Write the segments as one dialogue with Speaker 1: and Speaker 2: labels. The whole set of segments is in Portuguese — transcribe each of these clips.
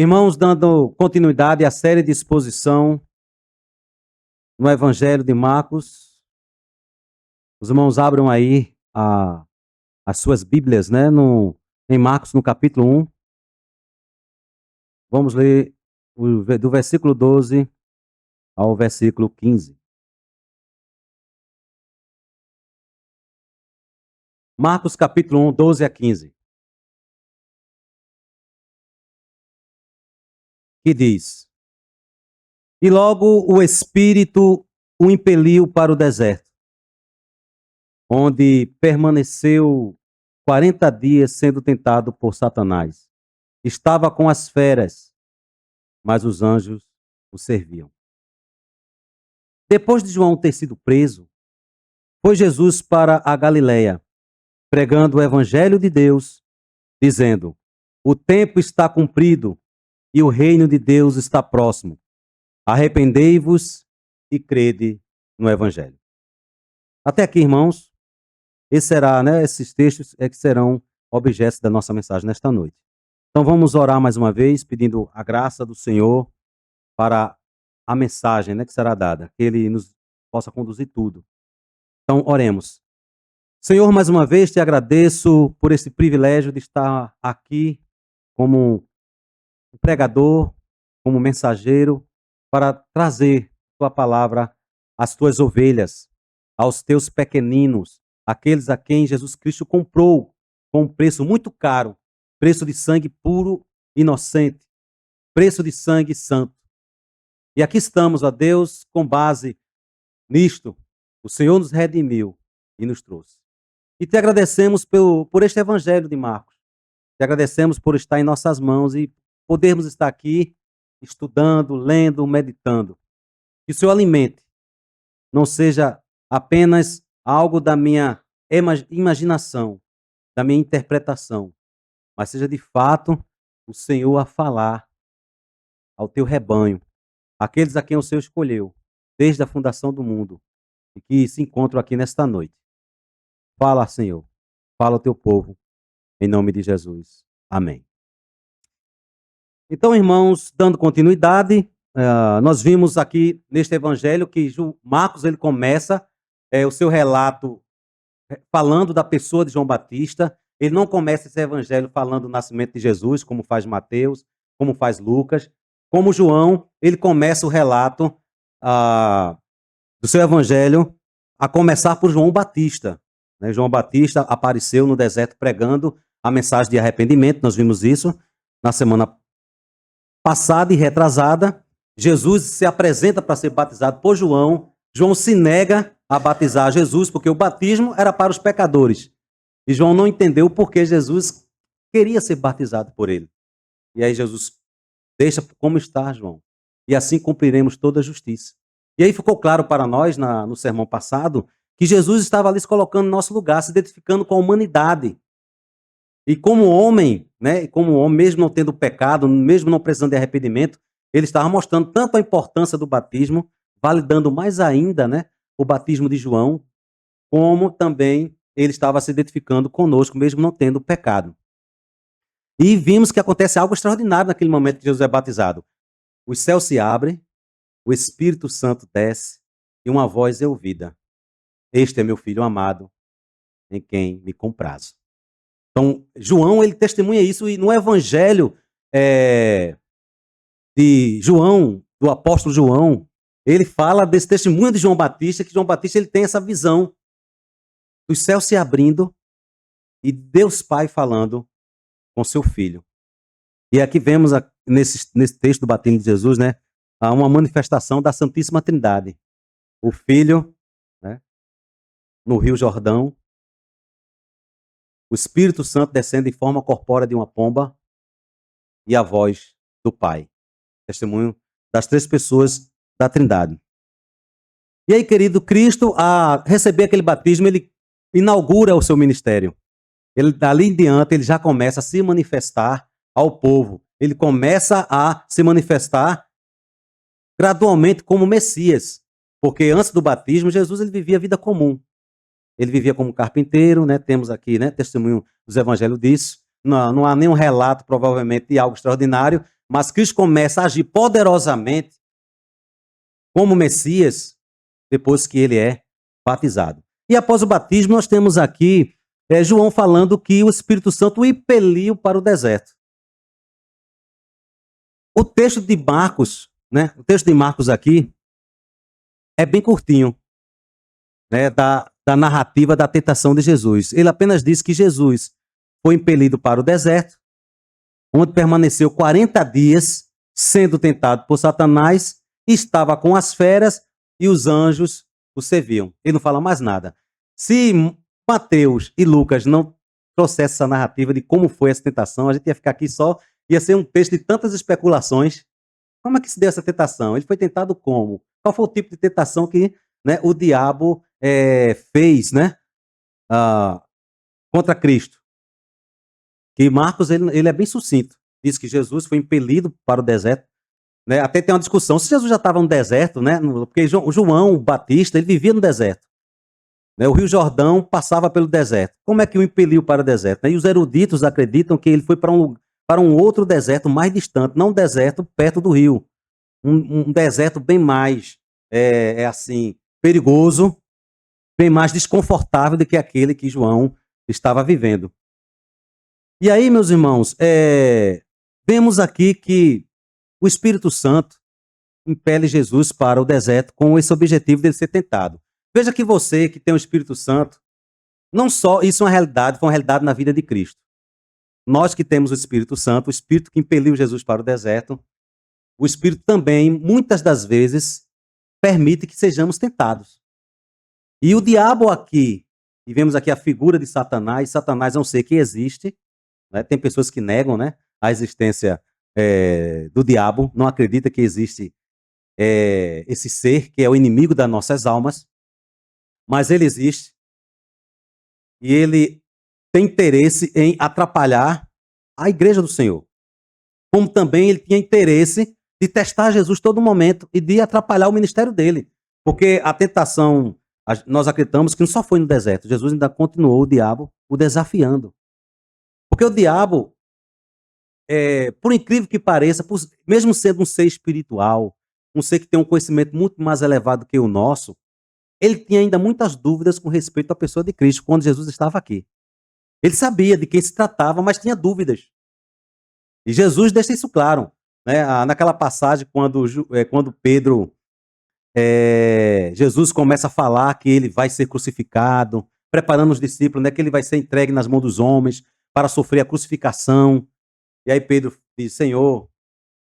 Speaker 1: Irmãos, dando continuidade à série de exposição no Evangelho de Marcos, os irmãos abram aí as suas Bíblias, né, em Marcos, no capítulo 1. Vamos ler do versículo 12 ao versículo 15. Marcos, capítulo 1, 12 a 15. Que diz: E logo o Espírito o impeliu para o deserto, onde permaneceu 40 dias sendo tentado por Satanás. Estava com as feras, mas os anjos o serviam. Depois de João ter sido preso, foi Jesus para a Galileia, pregando o evangelho de Deus, dizendo: O tempo está cumprido e o reino de Deus está próximo. Arrependei-vos e crede no evangelho. Até aqui, irmãos, esses textos que serão objetos da nossa mensagem nesta noite. Então vamos orar mais uma vez, pedindo a graça do Senhor para a mensagem, que será dada, que Ele nos possa conduzir tudo. Então oremos. Senhor, mais uma vez te agradeço por esse privilégio de estar aqui como um pregador, como mensageiro, para trazer tua palavra às tuas ovelhas, aos teus pequeninos, aqueles a quem Jesus Cristo comprou com um preço muito caro, preço de sangue puro, inocente, preço de sangue santo. E aqui estamos, ó Deus, com base nisto, o Senhor nos redimiu e nos trouxe. E te agradecemos por este evangelho de Marcos. Te agradecemos por estar em nossas mãos e podermos estar aqui estudando, lendo, meditando. Que o Senhor alimente, não seja apenas algo da minha imaginação, da minha interpretação, mas seja de fato o Senhor a falar ao teu rebanho, aqueles a quem o Senhor escolheu, desde a fundação do mundo, e que se encontram aqui nesta noite. Fala, Senhor, fala ao teu povo, em nome de Jesus. Amém. Então, irmãos, dando continuidade, nós vimos aqui neste evangelho que Marcos ele começa o seu relato falando da pessoa de João Batista. Ele não começa esse evangelho falando do nascimento de Jesus, como faz Mateus, como faz Lucas. Como João, ele começa o relato do seu evangelho a começar por João Batista. João Batista apareceu no deserto pregando a mensagem de arrependimento. Nós vimos isso na semana passada e retrasada. Jesus se apresenta para ser batizado por João. João se nega a batizar Jesus, porque o batismo era para os pecadores. E João não entendeu o porquê Jesus queria ser batizado por ele. E aí Jesus deixa como está, João. E assim cumpriremos toda a justiça. E aí ficou claro para nós, no sermão passado, que Jesus estava ali se colocando no nosso lugar, se identificando com a humanidade. E como homem, mesmo não tendo pecado, mesmo não precisando de arrependimento, ele estava mostrando tanto a importância do batismo, validando mais ainda, o batismo de João, como também ele estava se identificando conosco, mesmo não tendo pecado. E vimos que acontece algo extraordinário naquele momento que Jesus é batizado. Os céus se abrem, o Espírito Santo desce e uma voz é ouvida. Este é meu filho amado, em quem me comprazo. Então, João, ele testemunha isso, e no evangelho de João, do apóstolo João, ele fala desse testemunho de João Batista, que João Batista ele tem essa visão dos céus se abrindo e Deus Pai falando com seu filho. E aqui vemos, nesse texto do batismo de Jesus, uma manifestação da Santíssima Trindade. O Filho, no Rio Jordão, o Espírito Santo descendo em forma corpórea de uma pomba e a voz do Pai. Testemunho das três pessoas da Trindade. E aí, querido, Cristo, a receber aquele batismo, ele inaugura o seu ministério. Ele, dali em diante, ele já começa a se manifestar ao povo. Ele começa a se manifestar gradualmente como Messias. Porque antes do batismo, Jesus ele vivia a vida comum. Ele vivia como carpinteiro, temos aqui testemunho dos evangelhos disso. Não há nenhum relato, provavelmente, de algo extraordinário, Mas Cristo começa a agir poderosamente como Messias depois que ele é batizado. E após o batismo, nós temos aqui João falando que o Espírito Santo o impeliu para o deserto. O texto de Marcos, né? O texto de Marcos aqui é bem curtinho, né? Da narrativa da tentação de Jesus. Ele apenas diz que Jesus foi impelido para o deserto, onde permaneceu 40 dias sendo tentado por Satanás, estava com as feras e os anjos o serviam. Ele não fala mais nada. Se Mateus e Lucas não trouxessem essa narrativa de como foi essa tentação, a gente ia ficar aqui só, ia ser um texto de tantas especulações. Como é que se deu essa tentação? Ele foi tentado como? Qual foi o tipo de tentação que, né, o diabo fez, né, contra Cristo? Que Marcos ele é bem sucinto. Diz que Jesus foi impelido para o deserto. Né? Até tem uma discussão se Jesus já estava no deserto, né? Porque João Batista ele vivia no deserto. Né? O Rio Jordão passava pelo deserto. Como é que o impeliu para o deserto? Né? E os eruditos acreditam que ele foi para um outro deserto mais distante, não um deserto perto do rio. Um deserto bem mais, assim, perigoso, bem mais desconfortável do que aquele que João estava vivendo. E aí, meus irmãos, vemos aqui que o Espírito Santo impele Jesus para o deserto com esse objetivo de ser tentado. Veja que você que tem o Espírito Santo, não só isso é uma realidade, foi uma realidade na vida de Cristo. Nós que temos o Espírito Santo, o Espírito que impeliu Jesus para o deserto, o Espírito também, muitas das vezes, permite que sejamos tentados. E o diabo aqui, e vemos aqui a figura de Satanás, Satanás é um ser que existe, né? Tem pessoas que negam, né, a existência do diabo, não acredita que existe esse ser que é o inimigo das nossas almas, mas ele existe e ele tem interesse em atrapalhar a igreja do Senhor. Como também ele tinha interesse de testar Jesus todo momento e de atrapalhar o ministério dele. Porque a tentação, nós acreditamos que não só foi no deserto, Jesus ainda continuou o diabo o desafiando. Porque o diabo, por incrível que pareça, mesmo sendo um ser espiritual, um ser que tem um conhecimento muito mais elevado que o nosso, ele tinha ainda muitas dúvidas com respeito à pessoa de Cristo quando Jesus estava aqui. Ele sabia de quem se tratava, mas tinha dúvidas. E Jesus deixa isso claro, né? Naquela passagem, quando Pedro, Jesus começa a falar que ele vai ser crucificado, preparando os discípulos, né, que ele vai ser entregue nas mãos dos homens para sofrer a crucificação. E aí Pedro diz: Senhor,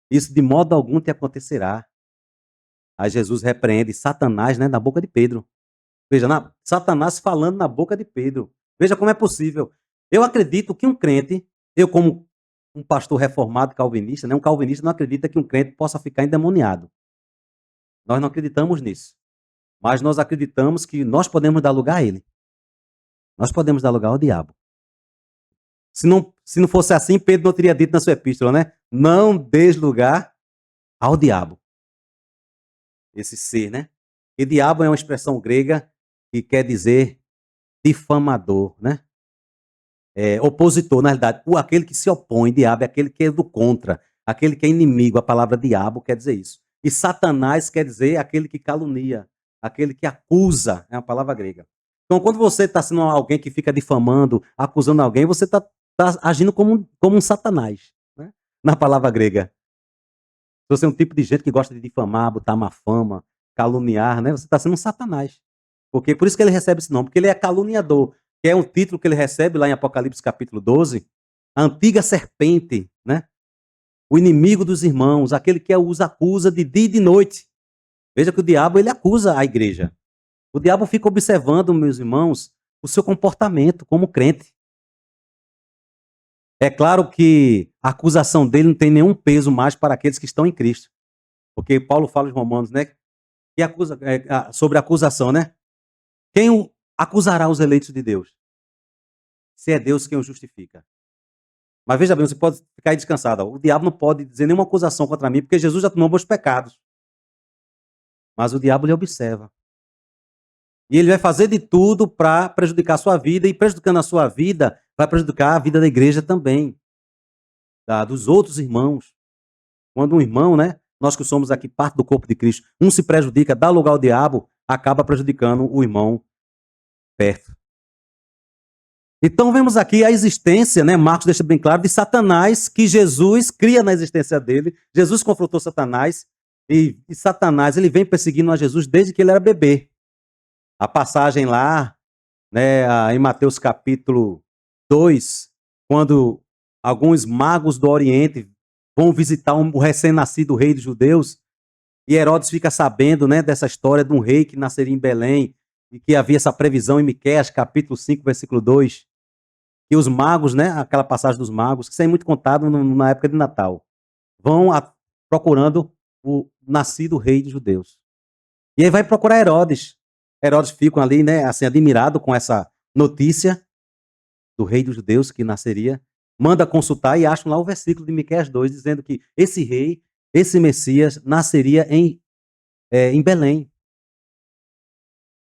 Speaker 1: isso de modo algum te acontecerá. Aí Jesus repreende Satanás, né, na boca de Pedro. Veja, Satanás falando na boca de Pedro. Veja como é possível. Eu acredito que um crente, eu como um pastor reformado calvinista, né, um calvinista não acredita que um crente possa ficar endemoniado. Nós não acreditamos nisso. Mas nós acreditamos que nós podemos dar lugar a ele. Nós podemos dar lugar ao diabo. Se não fosse assim, Pedro não teria dito na sua epístola, né? Não dês lugar ao diabo. Esse ser, né? E diabo é uma expressão grega que quer dizer difamador, né? Opositor, na realidade. Aquele que se opõe, diabo, é aquele que é do contra, aquele que é inimigo. A palavra diabo quer dizer isso. E Satanás quer dizer aquele que calunia, aquele que acusa, é uma palavra grega. Então, quando você está sendo alguém que fica difamando, acusando alguém, você está agindo como um Satanás, né? Na palavra grega. Se você é um tipo de gente que gosta de difamar, botar má fama, caluniar, né? Você está sendo um Satanás. Porque por isso que ele recebe esse nome, porque ele é caluniador, que é um título que ele recebe lá em Apocalipse capítulo 12, a antiga serpente, né? O inimigo dos irmãos, aquele que os acusa de dia e de noite. Veja que o diabo ele acusa a igreja. O diabo fica observando, meus irmãos, o seu comportamento como crente. É claro que a acusação dele não tem nenhum peso mais para aqueles que estão em Cristo. Porque Paulo fala aos Romanos, né? Que sobre a acusação, né? Quem acusará os eleitos de Deus? Se é Deus quem o justifica. Mas veja bem, você pode ficar aí descansado. O diabo não pode dizer nenhuma acusação contra mim, porque Jesus já tomou meus pecados. Mas o diabo lhe observa. E ele vai fazer de tudo para prejudicar a sua vida, e prejudicando a sua vida, vai prejudicar a vida da igreja também, dos outros irmãos. Quando um irmão, né, nós que somos aqui parte do corpo de Cristo, um se prejudica, dá lugar ao diabo, acaba prejudicando o irmão perto. Então vemos aqui a existência, né, Marcos deixa bem claro, de Satanás, que Jesus cria na existência dele. Jesus confrontou Satanás, e Satanás ele vem perseguindo a Jesus desde que ele era bebê. A passagem lá, né, em Mateus capítulo 2, quando alguns magos do Oriente vão visitar o recém-nascido rei dos judeus, e Herodes fica sabendo, né, dessa história de um rei que nasceria em Belém, e que havia essa previsão em Miqueias, capítulo 5, versículo 2, que os magos, né, aquela passagem dos magos, que isso é muito contado na época de Natal, vão procurando o nascido rei dos judeus. E aí vai procurar Herodes. Herodes fica ali, né, assim, admirado com essa notícia do rei dos judeus que nasceria, manda consultar e acham lá o versículo de Miqueias 2, dizendo que esse rei, esse Messias, nasceria em Belém.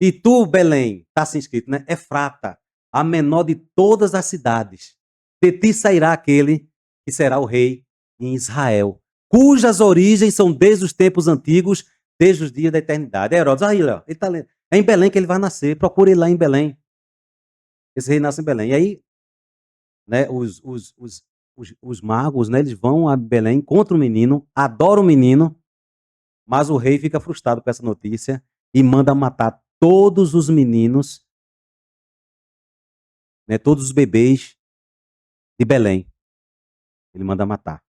Speaker 1: E tu, Belém, está assim escrito, né? Efrata, a menor de todas as cidades. De ti sairá aquele que será o rei em Israel, cujas origens são desde os tempos antigos, desde os dias da eternidade. É Herodes, aí, ó, ele tá lendo. É em Belém que ele vai nascer, procure ele lá em Belém. Esse rei nasce em Belém. E aí, né, os magos, né, eles vão a Belém, encontram o menino, adoram o menino, mas o rei fica frustrado com essa notícia e manda matar todos os meninos, né, todos os bebês de Belém. Ele manda matar.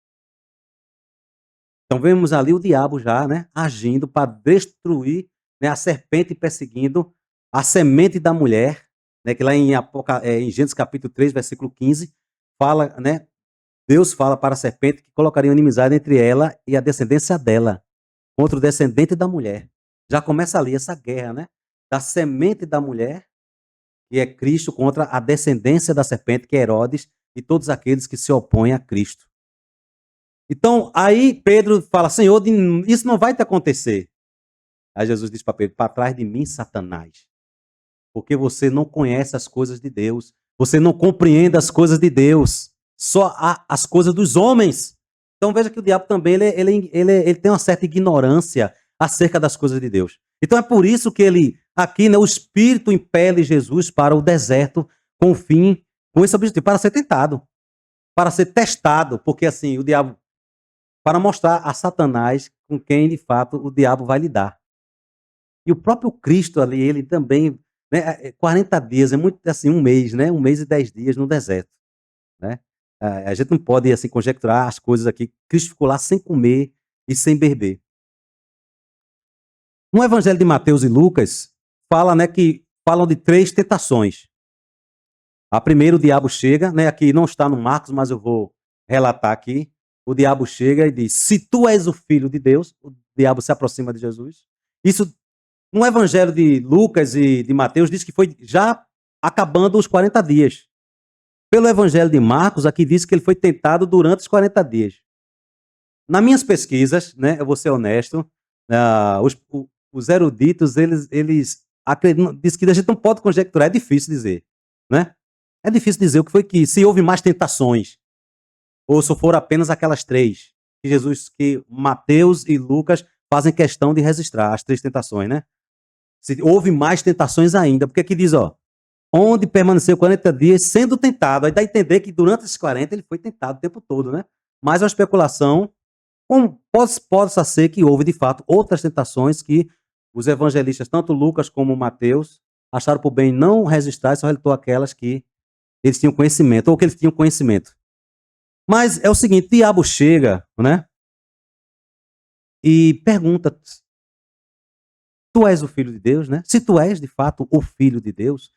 Speaker 1: Então vemos ali o diabo já, né, agindo para destruir, né, a serpente perseguindo a semente da mulher, né, que lá em Gênesis capítulo 3, versículo 15, fala, né, Deus fala para a serpente que colocaria inimizade entre ela e a descendência dela, contra o descendente da mulher. Já começa ali essa guerra, né, da semente da mulher, que é Cristo, contra a descendência da serpente, que é Herodes, e todos aqueles que se opõem a Cristo. Então, aí Pedro fala, Senhor, isso não vai te acontecer. Aí Jesus diz para Pedro, para trás de mim, Satanás, porque você não conhece as coisas de Deus, você não compreende as coisas de Deus, só as coisas dos homens. Então veja que o diabo também ele tem uma certa ignorância acerca das coisas de Deus. Então é por isso que ele, aqui, né, o Espírito impele Jesus para o deserto com o fim, com esse objetivo, para ser tentado, para ser testado, porque assim, o diabo, para mostrar a Satanás com quem, de fato, o diabo vai lidar. E o próprio Cristo ali, ele também, né, 40 dias, é muito assim, um mês, né? Um mês e 10 dias no deserto, né? A gente não pode, assim, conjecturar as coisas aqui. Cristo ficou lá sem comer e sem beber. No Evangelho de Mateus e Lucas, fala, né, que falam de 3 tentações. A primeira, o diabo chega, né? Aqui não está no Marcos, mas eu vou relatar aqui. O diabo chega e diz: se tu és o filho de Deus, o diabo se aproxima de Jesus. Isso no Evangelho de Lucas e de Mateus diz que foi já acabando os 40 dias. Pelo Evangelho de Marcos, aqui diz que ele foi tentado durante os 40 dias. Nas minhas pesquisas, né, eu vou ser honesto, os eruditos, eles acreditam, diz que a gente não pode conjecturar, é difícil dizer, né? É difícil dizer o que foi que, se houve mais tentações, ou se foram apenas aquelas 3, que Jesus, que Mateus e Lucas fazem questão de registrar, as 3 tentações, né? Se houve mais tentações ainda, porque aqui diz, ó, onde permaneceu 40 dias sendo tentado. Aí dá a entender que durante esses 40 ele foi tentado o tempo todo, né? Mas é uma especulação, possa ser que houve de fato outras tentações que os evangelistas, tanto Lucas como Mateus, acharam por bem não registrar, só relatou aquelas que eles tinham conhecimento, ou que eles tinham conhecimento. Mas é o seguinte, o diabo chega, né? E pergunta: tu és o filho de Deus, né? Se tu és de fato o filho de Deus,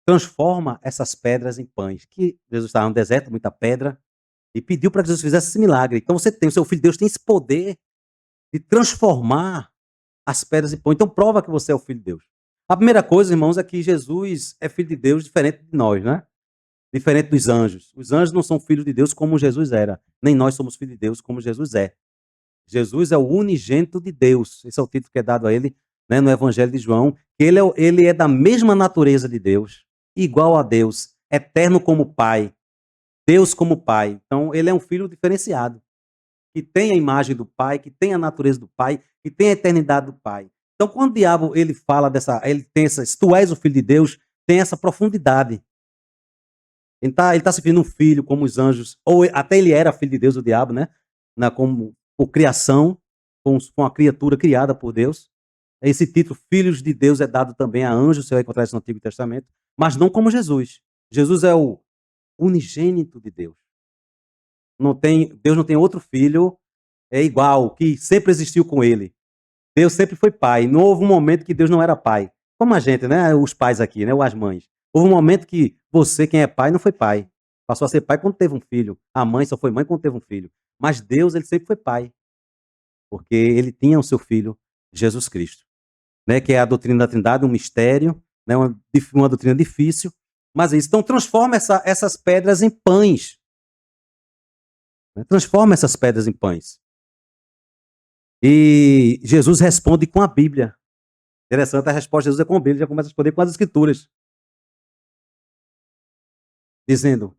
Speaker 1: transforma essas pedras em pães. Que Jesus estava no deserto, muita pedra, e pediu para que Jesus fizesse esse milagre. Então você tem, o seu filho de Deus tem esse poder de transformar as pedras em pão. Então prova que você é o filho de Deus. A primeira coisa, irmãos, é que Jesus é filho de Deus diferente de nós, né? Diferente dos anjos. Os anjos não são filhos de Deus como Jesus era. Nem nós somos filhos de Deus como Jesus é. Jesus é o unigênito de Deus. Esse é o título que é dado a ele, né, no Evangelho de João. Ele é da mesma natureza de Deus, igual a Deus, eterno como Pai, Deus como Pai. Então, ele é um filho diferenciado. que tem a imagem do Pai, que tem a natureza do Pai, que tem a eternidade do Pai. Então, quando o diabo ele fala ele tem essa, se tu és o filho de Deus, tem essa profundidade. Ele tá se referindo a um filho como os anjos, ou até ele era filho de Deus, o diabo, né? Como por criação, com a criatura criada por Deus. Esse título, Filhos de Deus, é dado também a anjos, você vai encontrar isso no Antigo Testamento, mas não como Jesus. Jesus é o unigênito de Deus. Deus não tem outro filho igual, que sempre existiu com ele. Deus sempre foi pai. Não houve um momento que Deus não era pai. Como a gente, né? Os pais aqui, né? Ou as mães. Houve um momento que você, quem é pai, não foi pai. Passou a ser pai quando teve um filho. A mãe só foi mãe quando teve um filho. Mas Deus, ele sempre foi pai. Porque ele tinha o seu filho, Jesus Cristo. Né? Que é a doutrina da Trindade, um mistério, né? Uma doutrina difícil. Mas é isso. Então, transforma essas pedras em pães. Né? Transforma essas pedras em pães. E Jesus responde com a Bíblia. Interessante, a resposta de Jesus é com a Bíblia, ele já começa a responder com as Escrituras. Dizendo,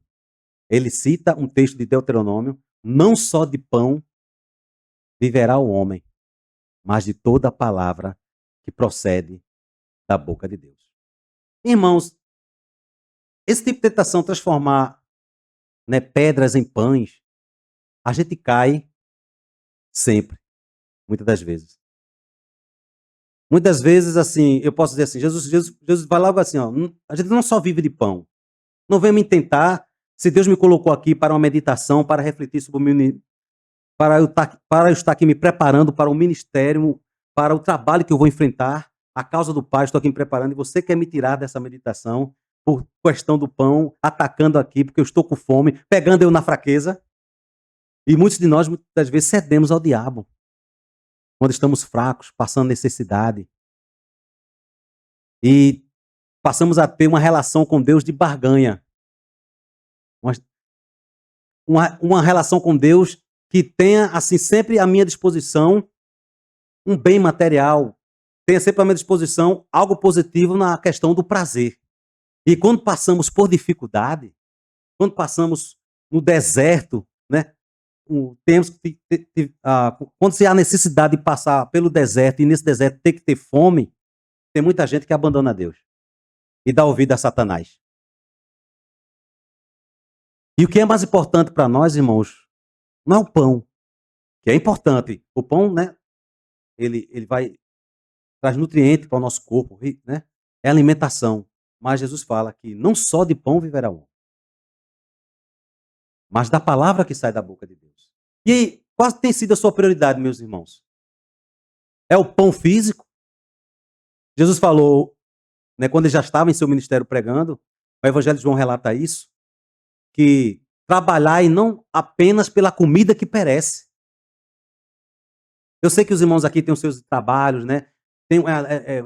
Speaker 1: ele cita um texto de Deuteronômio, não só de pão viverá o homem, mas de toda a palavra que procede da boca de Deus. Irmãos, esse tipo de tentação, transformar, né, pedras em pães, a gente cai sempre, muitas das vezes. Muitas vezes, assim, eu posso dizer assim, Jesus vai logo assim, ó, a gente não só vive de pão. Não venha me tentar, se Deus me colocou aqui para uma meditação, para refletir sobre o meu, para eu estar aqui me preparando para o ministério, para o trabalho que eu vou enfrentar, a causa do Pai, estou aqui me preparando, e você quer me tirar dessa meditação por questão do pão, atacando aqui, porque eu estou com fome, pegando eu na fraqueza. E muitos de nós, muitas vezes, cedemos ao diabo. Quando estamos fracos, passando necessidade. E passamos a ter uma relação com Deus de barganha. Uma relação com Deus que tenha, assim, sempre à minha disposição um bem material, tenha sempre à minha disposição algo positivo na questão do prazer. E quando passamos por dificuldade, quando passamos no deserto, né? Quando se há necessidade de passar pelo deserto e nesse deserto ter que ter fome, tem muita gente que abandona Deus e dá ouvido a Satanás. E o que é mais importante para nós, irmãos, não é o pão, que é importante. O pão, né? Ele traz nutriente para o nosso corpo, né? É alimentação. Mas Jesus fala que não só de pão viverá o homem, mas da palavra que sai da boca de Deus. E aí, qual tem sido a sua prioridade, meus irmãos? É o pão físico? Jesus falou, né, quando ele já estava em seu ministério pregando, o Evangelho de João relata isso, que trabalhai não apenas pela comida que perece. Eu sei que os irmãos aqui têm os seus trabalhos, né? Tem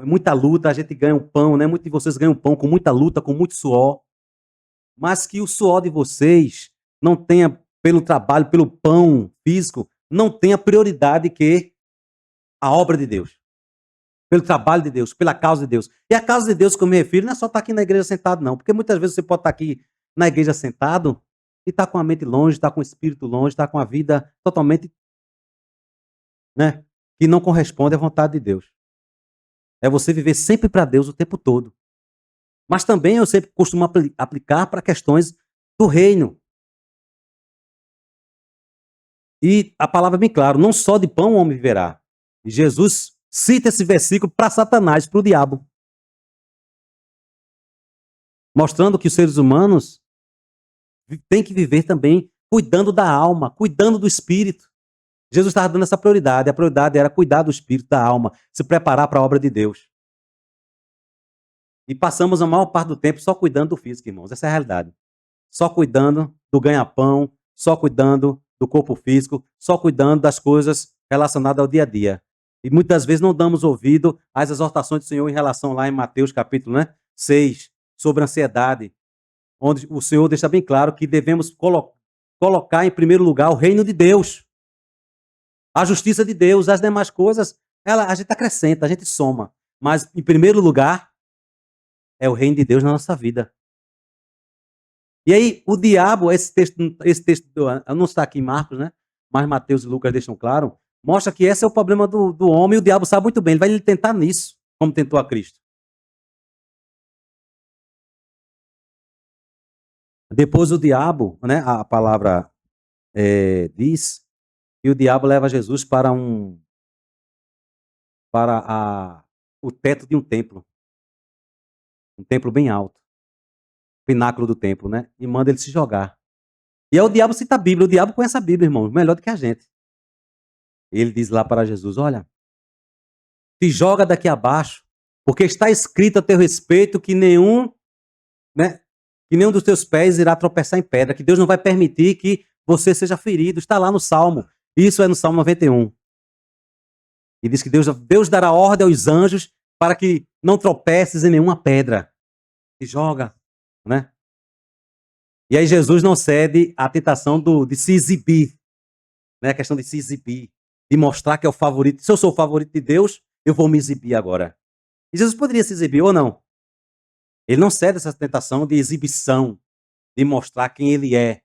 Speaker 1: muita luta, a gente ganha um pão, né? Muitos de vocês ganham pão com muita luta, com muito suor. Mas que o suor de vocês não tenha, pelo trabalho, pelo pão físico, não tenha prioridade que a obra de Deus. Pelo trabalho de Deus, pela causa de Deus. E a causa de Deus que eu me refiro não é só estar aqui na igreja sentado, não. Porque muitas vezes você pode estar aqui na igreja sentado e estar com a mente longe, estar com o espírito longe, estar com a vida totalmente, né, que não corresponde à vontade de Deus. É você viver sempre para Deus o tempo todo. Mas também eu sempre costumo aplicar para questões do reino. E a palavra é bem clara, não só de pão o homem viverá. E Jesus cita esse versículo para Satanás, para o diabo. Mostrando que os seres humanos têm que viver também cuidando da alma, cuidando do espírito. Jesus estava dando essa prioridade. A prioridade era cuidar do espírito, da alma, se preparar para a obra de Deus. E passamos a maior parte do tempo só cuidando do físico, irmãos. Essa é a realidade. Só cuidando do ganha-pão, só cuidando do corpo físico, só cuidando das coisas relacionadas ao dia a dia. E muitas vezes não damos ouvido às exortações do Senhor em relação lá em Mateus capítulo, 6, sobre ansiedade, onde o Senhor deixa bem claro que devemos colocar em primeiro lugar o reino de Deus, a justiça de Deus, as demais coisas, a gente acrescenta, a gente soma. Mas, em primeiro lugar, é o reino de Deus na nossa vida. E aí, o diabo, esse texto não está aqui em Marcos, né? mas Mateus e Lucas deixam claro, mostra que esse é o problema do homem, e o diabo sabe muito bem, ele vai lhe tentar nisso, como tentou a Cristo. Depois o diabo, né, a palavra diz que o diabo leva Jesus para o teto de um templo bem alto, pináculo do templo, né, e manda ele se jogar. E aí o diabo cita a Bíblia, o diabo conhece a Bíblia, irmão, melhor do que a gente. Ele diz lá para Jesus, olha, te joga daqui abaixo, porque está escrito a teu respeito que né, que nenhum dos teus pés irá tropeçar em pedra, que Deus não vai permitir que você seja ferido. Está lá no Salmo. Isso é no Salmo 91. E diz que Deus dará ordem aos anjos para que não tropeces em nenhuma pedra. E joga, né? E aí Jesus não cede à tentação de se exibir, né? A questão de se exibir, de mostrar que é o favorito. Se eu sou o favorito de Deus, eu vou me exibir agora. E Jesus poderia se exibir ou não? Ele não cede a essa tentação de exibição, de mostrar quem ele é,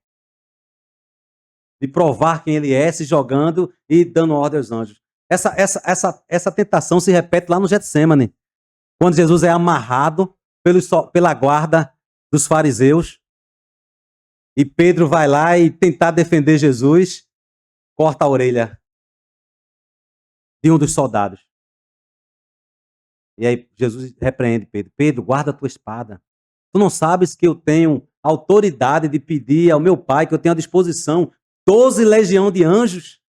Speaker 1: de provar quem ele é, se jogando e dando ordem aos anjos. Essa tentação se repete lá no Getsemane, quando Jesus é amarrado pela guarda dos fariseus, e Pedro vai lá e tentar defender Jesus, corta a orelha de um dos soldados. E aí Jesus repreende Pedro. Pedro, guarda a tua espada. Tu não sabes que eu tenho autoridade de pedir ao meu pai, que eu tenho à disposição 12 legião de anjos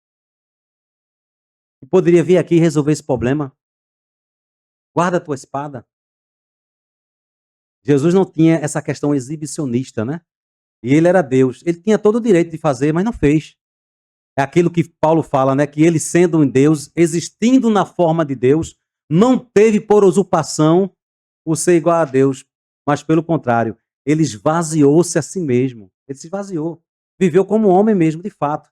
Speaker 1: que poderia vir aqui e resolver esse problema? Guarda a tua espada. Jesus não tinha essa questão exibicionista, né? E ele era Deus. Ele tinha todo o direito de fazer, mas não fez. É aquilo que Paulo fala, né? Que ele, sendo um Deus, existindo na forma de Deus, não teve por usurpação o ser igual a Deus, mas pelo contrário, ele esvaziou-se a si mesmo. Ele se esvaziou. Viveu como homem mesmo, de fato.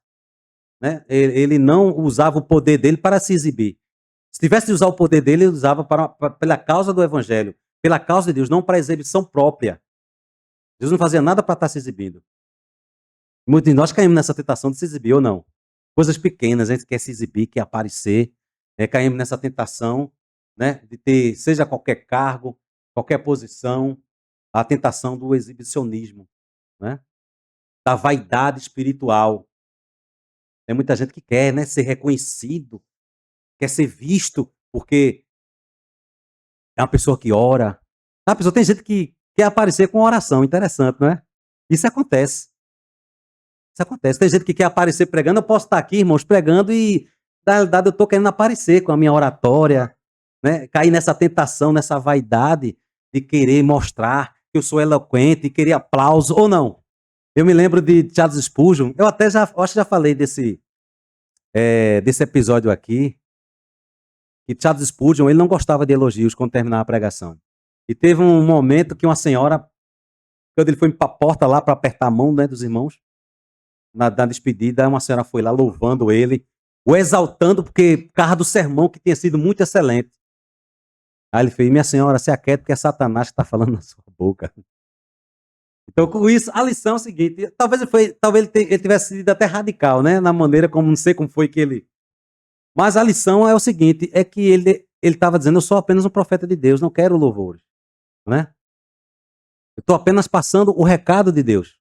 Speaker 1: Né? Ele não usava o poder dele para se exibir. Se tivesse de usar o poder dele, ele usava pela causa do evangelho, pela causa de Deus, não para exibição própria. Jesus não fazia nada para estar se exibindo. Muitos de nós caímos nessa tentação de se exibir ou não. Coisas pequenas, a gente quer se exibir, quer aparecer, caímos nessa tentação, né, de ter, seja qualquer cargo, qualquer posição, a tentação do exibicionismo, né, da vaidade espiritual. Tem muita gente que quer, né, ser reconhecido, quer ser visto, porque é uma pessoa que ora. A pessoa tem gente que quer aparecer com oração, interessante, não é? Isso acontece. Isso acontece. Tem gente que quer aparecer pregando. Eu posso estar aqui, irmãos, pregando e, na realidade, eu estou querendo aparecer com a minha oratória, né? Cair nessa tentação, nessa vaidade de querer mostrar que eu sou eloquente e querer aplauso, ou não. Eu me lembro de Charles Spurgeon. Eu até acho que já falei desse episódio aqui, que Charles Spurgeon, ele não gostava de elogios quando terminava a pregação. E teve um momento que uma senhora, quando ele foi para a porta lá para apertar a mão, né, dos irmãos, na despedida, uma senhora foi lá louvando ele, o exaltando, porque por causa do sermão que tinha sido muito excelente. Aí ele fez, minha senhora, se aquieta, porque é Satanás que está falando na sua boca. Então, com isso, a lição é o seguinte, talvez ele tivesse sido até radical, né, na maneira como, não sei como foi que ele... Mas a lição é o seguinte, é que ele estava dizendo, eu sou apenas um profeta de Deus, não quero louvores, né? Eu estou apenas passando o recado de Deus.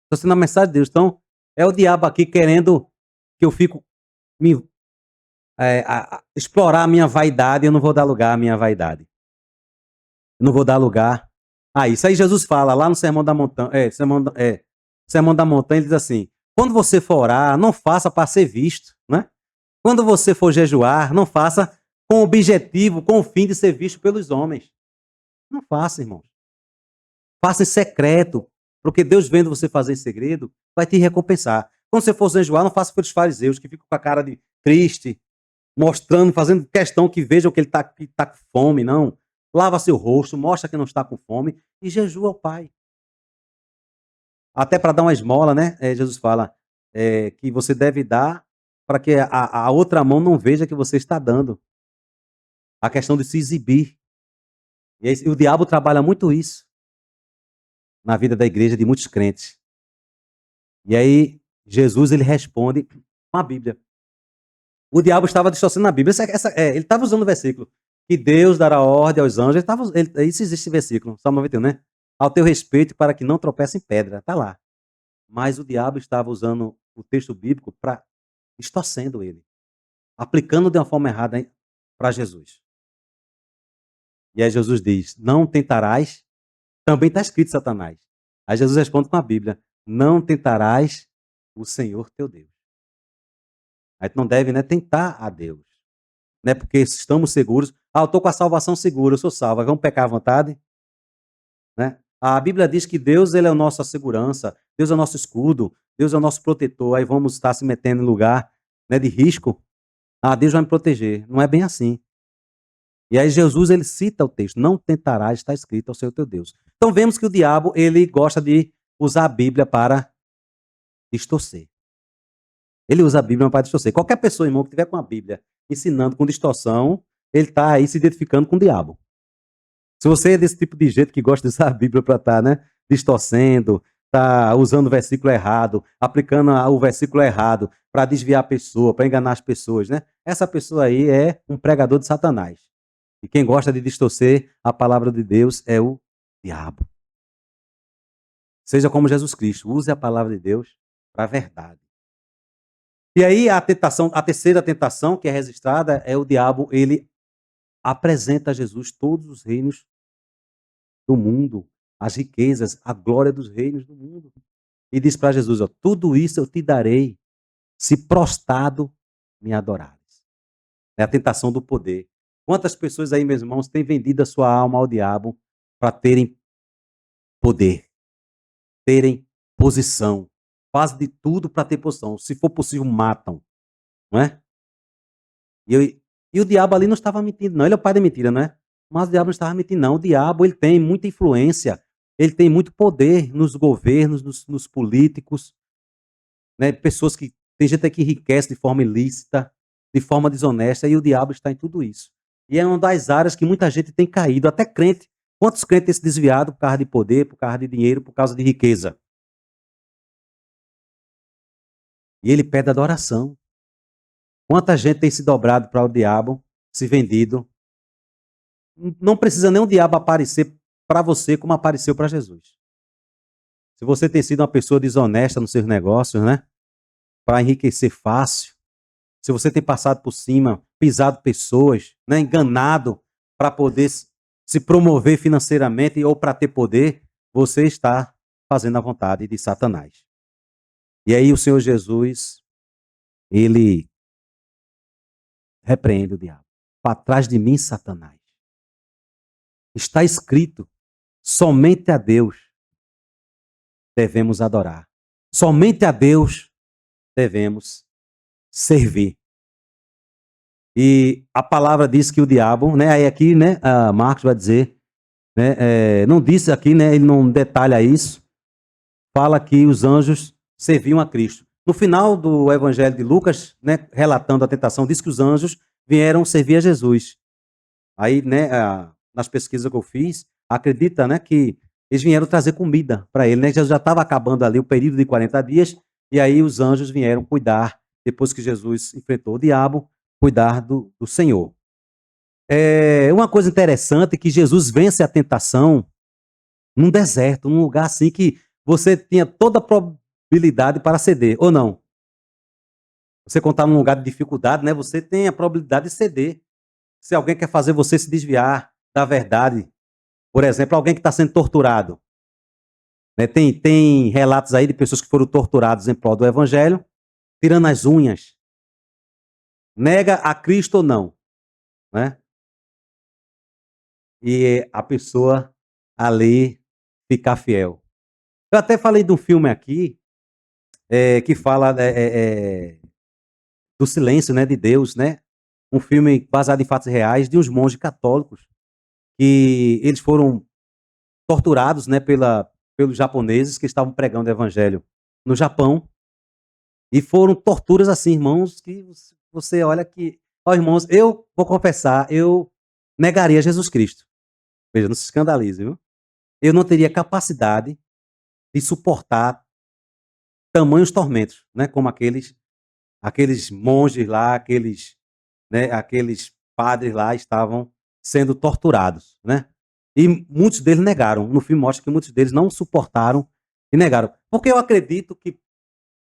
Speaker 1: Estou sendo a mensagem de Deus. Então, é o diabo aqui querendo que eu fico explorar a minha vaidade, eu não vou dar lugar à minha vaidade. Eu não vou dar lugar a isso. Aí Jesus fala lá no Sermão da Montanha, Sermão da Montanha, ele diz assim, quando você for orar, não faça para ser visto, né? Quando você for jejuar, não faça com o objetivo, com o fim de ser visto pelos homens. Não faça, irmãos. Faça em secreto, porque Deus, vendo você fazer em segredo, vai te recompensar. Quando você for jejuar, não faça pelos fariseus, que ficam com a cara de triste, mostrando, fazendo questão que vejam que ele está com fome, não. Lava seu rosto, mostra que não está com fome e jejua ao Pai. Até para dar uma esmola, né? Jesus fala que você deve dar para que a outra mão não veja que você está dando. A questão de se exibir. E aí, o diabo trabalha muito isso na vida da igreja de muitos crentes. E aí, Jesus, ele responde com a Bíblia. O diabo estava distorcendo a Bíblia. Ele estava usando o versículo que Deus dará ordem aos anjos. Isso existe esse versículo, Salmo 91, né? Ao teu respeito, para que não tropece em pedra. Está lá. Mas o diabo estava usando o texto bíblico para distorcendo ele, aplicando de uma forma errada para Jesus. E aí Jesus diz: não tentarás. Também está escrito, Satanás. Aí Jesus responde com a Bíblia: não tentarás o Senhor teu Deus. Aí tu não deve, né, tentar a Deus. Né, porque estamos seguros. Eu estou com a salvação segura, eu sou salvo. Vamos pecar à vontade? Né? A Bíblia diz que Deus, ele é a nossa segurança, Deus é o nosso escudo, Deus é o nosso protetor. Aí vamos estar se metendo em lugar, né, de risco. Deus vai me proteger. Não é bem assim. E aí Jesus, ele cita o texto: não tentarás, está escrito, ao Senhor teu Deus. Então vemos que o diabo, ele gosta de usar a Bíblia para distorcer. Ele usa a Bíblia para distorcer. Qualquer pessoa, irmão, que tiver com a Bíblia ensinando com distorção, ele está aí se identificando com o diabo. Se você é desse tipo de gente que gosta de usar a Bíblia para estar, né, distorcendo, está usando o versículo errado, aplicando o versículo errado para desviar a pessoa, para enganar as pessoas, né? Essa pessoa aí é um pregador de Satanás. E quem gosta de distorcer a palavra de Deus é o diabo. Seja como Jesus Cristo, use a palavra de Deus para a verdade. E aí a terceira tentação que é registrada é o diabo, ele apresenta a Jesus todos os reinos do mundo, as riquezas, a glória dos reinos do mundo. E diz para Jesus: ó, tudo isso eu te darei se prostrado me adorares. É a tentação do poder. Quantas pessoas aí, meus irmãos, têm vendido a sua alma ao diabo para terem poder, terem posição, fazem de tudo para ter posição. Se for possível, matam, não é? E o diabo ali não estava mentindo, não. Ele é o pai da mentira, não é? Mas o diabo não estava mentindo, não. O diabo, ele tem muita influência, ele tem muito poder nos governos, nos políticos, né? Pessoas que tem gente que enriquece de forma ilícita, de forma desonesta, e o diabo está em tudo isso. E é uma das áreas que muita gente tem caído, até crente. Quantos crentes têm se desviado por causa de poder, por causa de dinheiro, por causa de riqueza? E ele pede adoração. Quanta gente tem se dobrado para o diabo, se vendido. Não precisa nem o diabo aparecer para você como apareceu para Jesus. Se você tem sido uma pessoa desonesta nos seus negócios, né? Para enriquecer fácil. Se você tem passado por cima, pisado pessoas, né? Enganado para poder se promover financeiramente ou para ter poder, você está fazendo a vontade de Satanás. E aí o Senhor Jesus, ele repreende o diabo. Para trás de mim, Satanás. Está escrito: somente a Deus devemos adorar. Somente a Deus devemos servir. E a palavra diz que o diabo, né? Aí aqui, né? Marcos vai dizer, né? Não disse aqui, né? Ele não detalha isso. Fala que os anjos serviam a Cristo. No final do Evangelho de Lucas, né? Relatando a tentação, diz que os anjos vieram servir a Jesus. Aí, né? Nas pesquisas que eu fiz, acredita, né? Que eles vieram trazer comida para ele, né? Jesus já estava acabando ali o período de 40 dias, e aí os anjos vieram cuidar, depois que Jesus enfrentou o diabo, cuidar do Senhor. Uma coisa interessante é que Jesus vence a tentação num deserto, num lugar assim que você tinha toda a probabilidade para ceder, ou não? Você contar num lugar de dificuldade, né? Você tem a probabilidade de ceder. Se alguém quer fazer você se desviar da verdade, por exemplo, alguém que está sendo torturado. Né? Tem relatos aí de pessoas que foram torturadas em prol do evangelho, tirando as unhas. Nega a Cristo ou não. Né? E a pessoa ali ficar fiel. Eu até falei de um filme aqui que fala do silêncio, né, de Deus, né? Um filme baseado em fatos reais de uns monges católicos que eles foram torturados, né, pelos japoneses que estavam pregando o evangelho no Japão. E foram torturas assim, irmãos, que você olha que... Ó, irmãos, eu vou confessar, eu negaria Jesus Cristo. Veja, não se escandalize, viu? Eu não teria capacidade de suportar tamanhos tormentos, né, como aqueles aqueles monges lá, aqueles padres lá estavam sendo torturados, né? E muitos deles negaram. No filme mostra que muitos deles não suportaram e negaram. Porque eu acredito que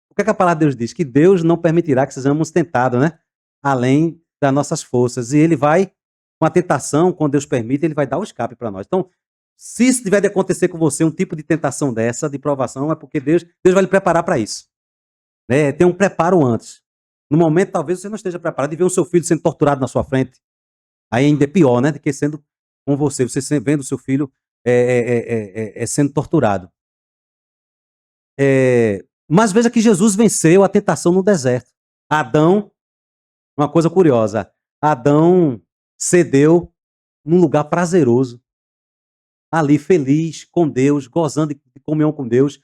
Speaker 1: o que é que a palavra de Deus diz? Que Deus não permitirá que sejamos tentados, né? Além das nossas forças. E ele vai, com a tentação, quando Deus permite, ele vai dar o escape para nós. Então, se isso tiver de acontecer com você, um tipo de tentação dessa, de provação, é porque Deus vai lhe preparar para isso. Né? Tem um preparo antes. No momento, talvez você não esteja preparado de ver o seu filho sendo torturado na sua frente. Aí ainda é pior, né? Do que sendo com você. Você vendo o seu filho sendo torturado. Mas veja que Jesus venceu a tentação no deserto. Adão, uma coisa curiosa, Adão cedeu num lugar prazeroso, ali feliz com Deus, gozando de comunhão com Deus,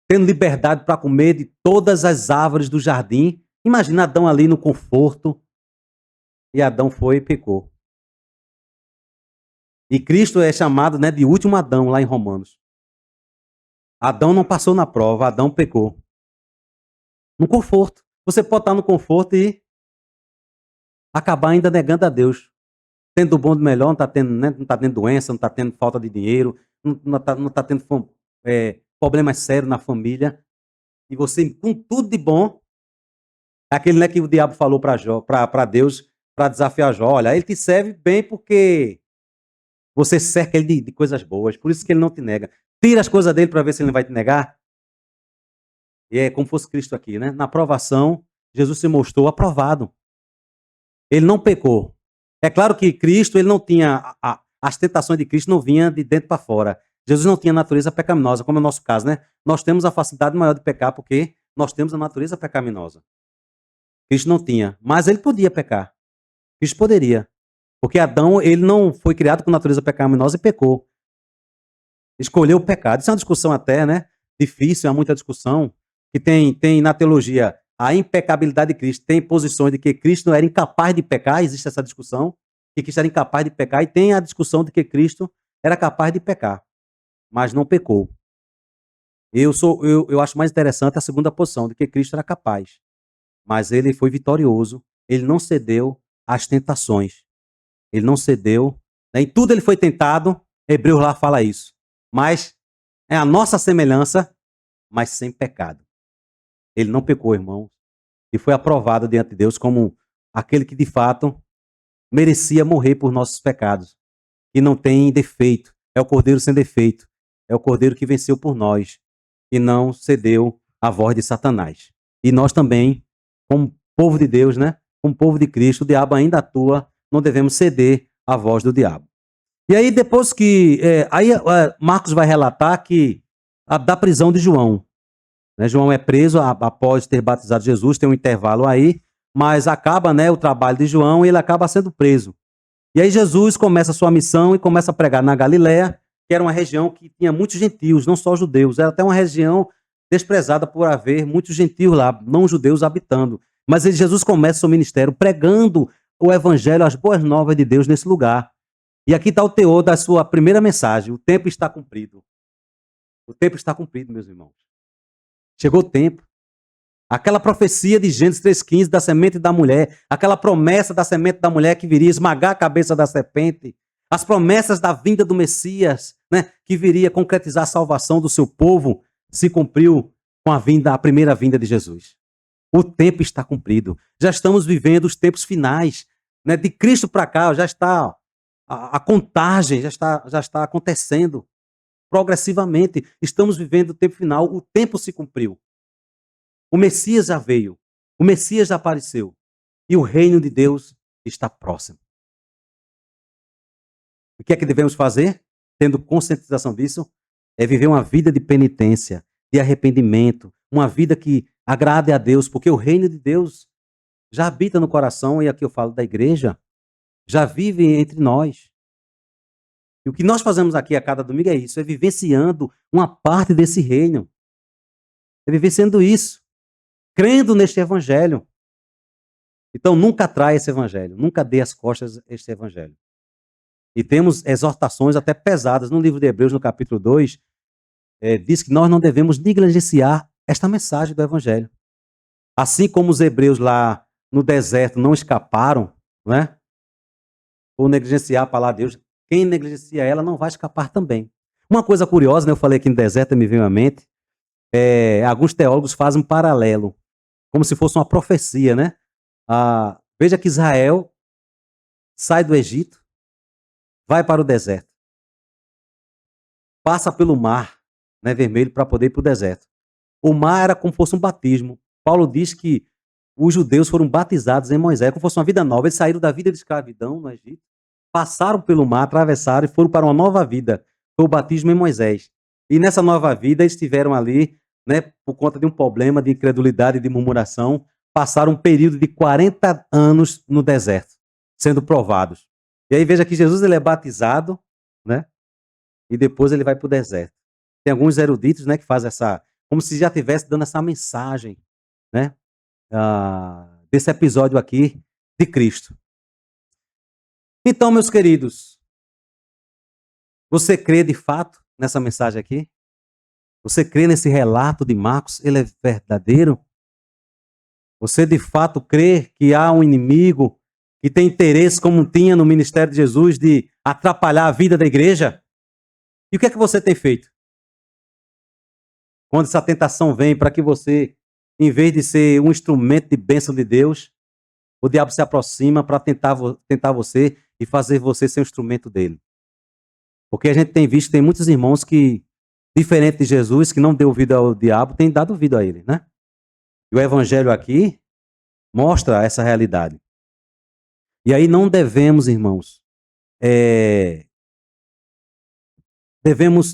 Speaker 1: tendo liberdade para comer de todas as árvores do jardim. Imagina Adão ali no conforto, e Adão foi e pecou. E Cristo é chamado, né, de último Adão lá em Romanos. Adão não passou na prova, Adão pecou. No conforto. Você pode estar no conforto e acabar ainda negando a Deus. Tendo do bom do melhor, não está tendo, né, não tá tendo doença, não está tendo falta de dinheiro, não tá tendo problemas sérios na família. E você, com tudo de bom, é aquele, né, que o diabo falou para Deus, para desafiar Jó. Olha, ele te serve bem porque você cerca ele de coisas boas, por isso que ele não te nega. Tira as coisas dele para ver se ele não vai te negar. E é como fosse Cristo aqui, né? Na provação, Jesus se mostrou aprovado. Ele não pecou. É claro que Cristo, ele não tinha as tentações de Cristo não vinham de dentro para fora. Jesus não tinha natureza pecaminosa, como é o nosso caso, né? Nós temos a facilidade maior de pecar porque nós temos a natureza pecaminosa. Cristo não tinha, mas ele podia pecar. Cristo poderia. Porque Adão, ele não foi criado com natureza pecaminosa e pecou. Escolheu o pecado. Isso é uma discussão até, né? Difícil, há muita discussão. Que tem na teologia a impecabilidade de Cristo. Tem posições de que Cristo era incapaz de pecar, existe essa discussão, que Cristo era incapaz de pecar, e tem a discussão de que Cristo era capaz de pecar, mas não pecou. Eu acho mais interessante a segunda posição, de que Cristo era capaz, mas ele foi vitorioso, ele não cedeu às tentações, ele não cedeu, né? Em tudo ele foi tentado, Hebreus lá fala isso, mas é a nossa semelhança, mas sem pecado. Ele não pecou, irmão, e foi aprovado diante de Deus como aquele que de fato merecia morrer por nossos pecados, que não tem defeito, é o Cordeiro sem defeito, é o Cordeiro que venceu por nós, e não cedeu à voz de Satanás. E nós também, como povo de Deus, né? Como povo de Cristo, o diabo ainda atua, não devemos ceder à voz do diabo. E aí, depois que. Marcos vai relatar que da prisão de João. Né, João é preso após ter batizado Jesus, tem um intervalo aí, mas acaba, né, o trabalho de João e ele acaba sendo preso. E aí Jesus começa a sua missão e começa a pregar na Galiléia, que era uma região que tinha muitos gentios, não só judeus, era até uma região desprezada por haver muitos gentios lá, não judeus habitando. Mas Jesus começa seu ministério pregando o evangelho, as boas novas de Deus nesse lugar. E aqui está o teor da sua primeira mensagem: o tempo está cumprido. O tempo está cumprido, meus irmãos. Chegou o tempo. Aquela profecia de Gênesis 3,15 da semente da mulher, aquela promessa da semente da mulher que viria esmagar a cabeça da serpente, as promessas da vinda do Messias, né, que viria concretizar a salvação do seu povo, se cumpriu com a primeira vinda de Jesus. O tempo está cumprido. Já estamos vivendo os tempos finais, né, de Cristo para cá, já está a contagem, já está acontecendo. Progressivamente, estamos vivendo o tempo final, o tempo se cumpriu. O Messias já veio, o Messias já apareceu e o reino de Deus está próximo. O que é que devemos fazer? Tendo conscientização disso, é viver uma vida de penitência, de arrependimento, uma vida que agrade a Deus, porque o reino de Deus já habita no coração, e aqui eu falo da igreja, já vive entre nós. E o que nós fazemos aqui a cada domingo é isso, é vivenciando uma parte desse reino. É vivenciando isso, crendo neste evangelho. Então nunca traia esse evangelho, nunca dê as costas a este evangelho. E temos exortações até pesadas no livro de Hebreus, no capítulo 2, diz que nós não devemos negligenciar esta mensagem do evangelho. Assim como os hebreus lá no deserto não escaparam, né? Ou negligenciar a palavra de Deus, quem negligencia ela não vai escapar também. Uma coisa curiosa, né? Eu falei aqui no deserto, me veio à mente, alguns teólogos fazem um paralelo, como se fosse uma profecia, né? Veja que Israel sai do Egito, vai para o deserto, passa pelo mar, né, vermelho para poder ir para o deserto. O mar era como se fosse um batismo. Paulo diz que os judeus foram batizados em Moisés, como se fosse uma vida nova. Eles saíram da vida de escravidão no Egito, passaram pelo mar, atravessaram e foram para uma nova vida. Foi o batismo em Moisés. E nessa nova vida eles estiveram ali, né, por conta de um problema de incredulidade e de murmuração, passaram um período de 40 anos no deserto, sendo provados. E aí veja que Jesus ele é batizado, né, e depois ele vai para o deserto. Tem alguns eruditos, né, que fazem como se já estivesse dando essa mensagem, né, desse episódio aqui de Cristo. Então, meus queridos, você crê de fato nessa mensagem aqui? Você crê nesse relato de Marcos? Ele é verdadeiro? Você de fato crê que há um inimigo que tem interesse, como tinha no ministério de Jesus, de atrapalhar a vida da igreja? E o que é que você tem feito? Quando essa tentação vem para que você, em vez de ser um instrumento de bênção de Deus, o diabo se aproxima para tentar você e fazer você ser um instrumento dele. Porque a gente tem visto, tem muitos irmãos que, diferente de Jesus, que não deu ouvido ao diabo, tem dado ouvido a ele, né? E o evangelho aqui mostra essa realidade. E aí não devemos, irmãos,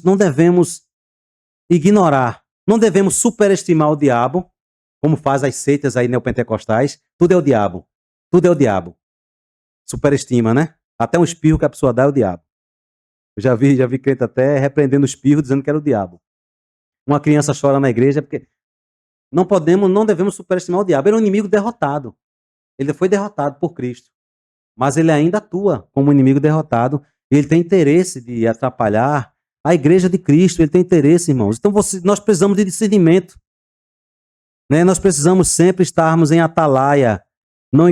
Speaker 1: não devemos ignorar, não devemos superestimar o diabo, como faz as seitas aí neopentecostais. Tudo é o diabo. Tudo é o diabo. Superestima, né? Até um espirro que a pessoa dá é o diabo. Eu já vi crente até repreendendo o espirro, dizendo que era o diabo. Uma criança chora na igreja porque não devemos superestimar o diabo. Ele é um inimigo derrotado. Ele foi derrotado por Cristo. Mas ele ainda atua como inimigo derrotado. Ele tem interesse de atrapalhar a igreja de Cristo. Ele tem interesse, irmãos. Então nós precisamos de discernimento. Né? Nós precisamos sempre estarmos em atalaia. Não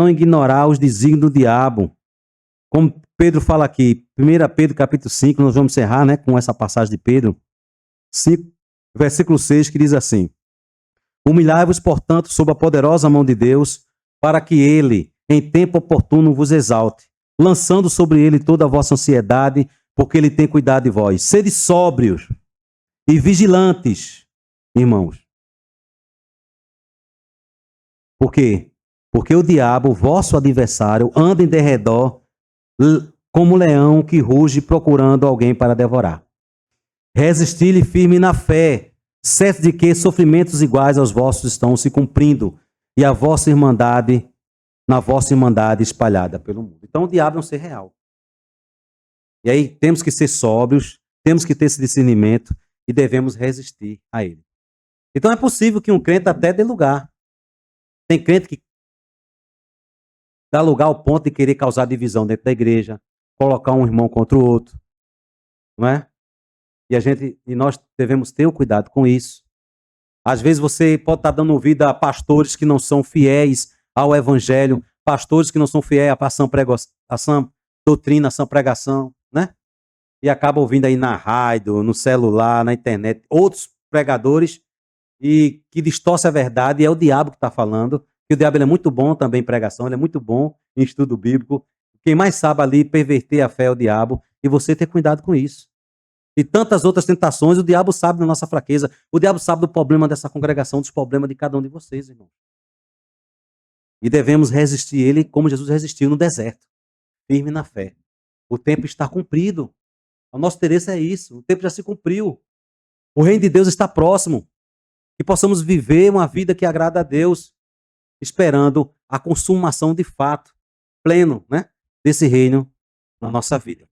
Speaker 1: ignorar os desígnios do diabo. Como Pedro fala aqui, 1 Pedro capítulo 5, nós vamos encerrar, né, com essa passagem de Pedro, 5, versículo 6, que diz assim: Humilhai-vos, portanto, sob a poderosa mão de Deus, para que ele, em tempo oportuno, vos exalte, lançando sobre ele toda a vossa ansiedade, porque ele tem cuidado de vós. Sede sóbrios e vigilantes, irmãos. Por quê? Porque o diabo, vosso adversário, anda em derredor como leão que ruge procurando alguém para devorar. Resisti-lhe firme na fé, certo de que sofrimentos iguais aos vossos estão se cumprindo, e na vossa irmandade espalhada pelo mundo. Então o diabo é um ser real. E aí temos que ser sóbrios, temos que ter esse discernimento e devemos resistir a ele. Então é possível que um crente até dê lugar. Tem crente que dá lugar ao ponto de querer causar divisão dentro da igreja, colocar um irmão contra o outro, não é? E nós devemos ter o cuidado com isso. Às vezes você pode estar dando ouvido a pastores que não são fiéis ao evangelho, pastores que não são fiéis à sã doutrina, à sã pregação, né? E acaba ouvindo aí na rádio, no celular, na internet, outros pregadores e que distorce a verdade, e é o diabo que está falando. Que o diabo ele é muito bom também em pregação, ele é muito bom em estudo bíblico. Quem mais sabe ali perverter a fé é o diabo, e você ter cuidado com isso. E tantas outras tentações, o diabo sabe da nossa fraqueza, o diabo sabe do problema dessa congregação, dos problemas de cada um de vocês, irmão. E devemos resistir ele como Jesus resistiu no deserto, firme na fé. O tempo está cumprido. O nosso interesse é isso, o tempo já se cumpriu. O reino de Deus está próximo. Que possamos viver uma vida que agrada a Deus, esperando a consumação de fato, pleno, né, desse reino na nossa vida.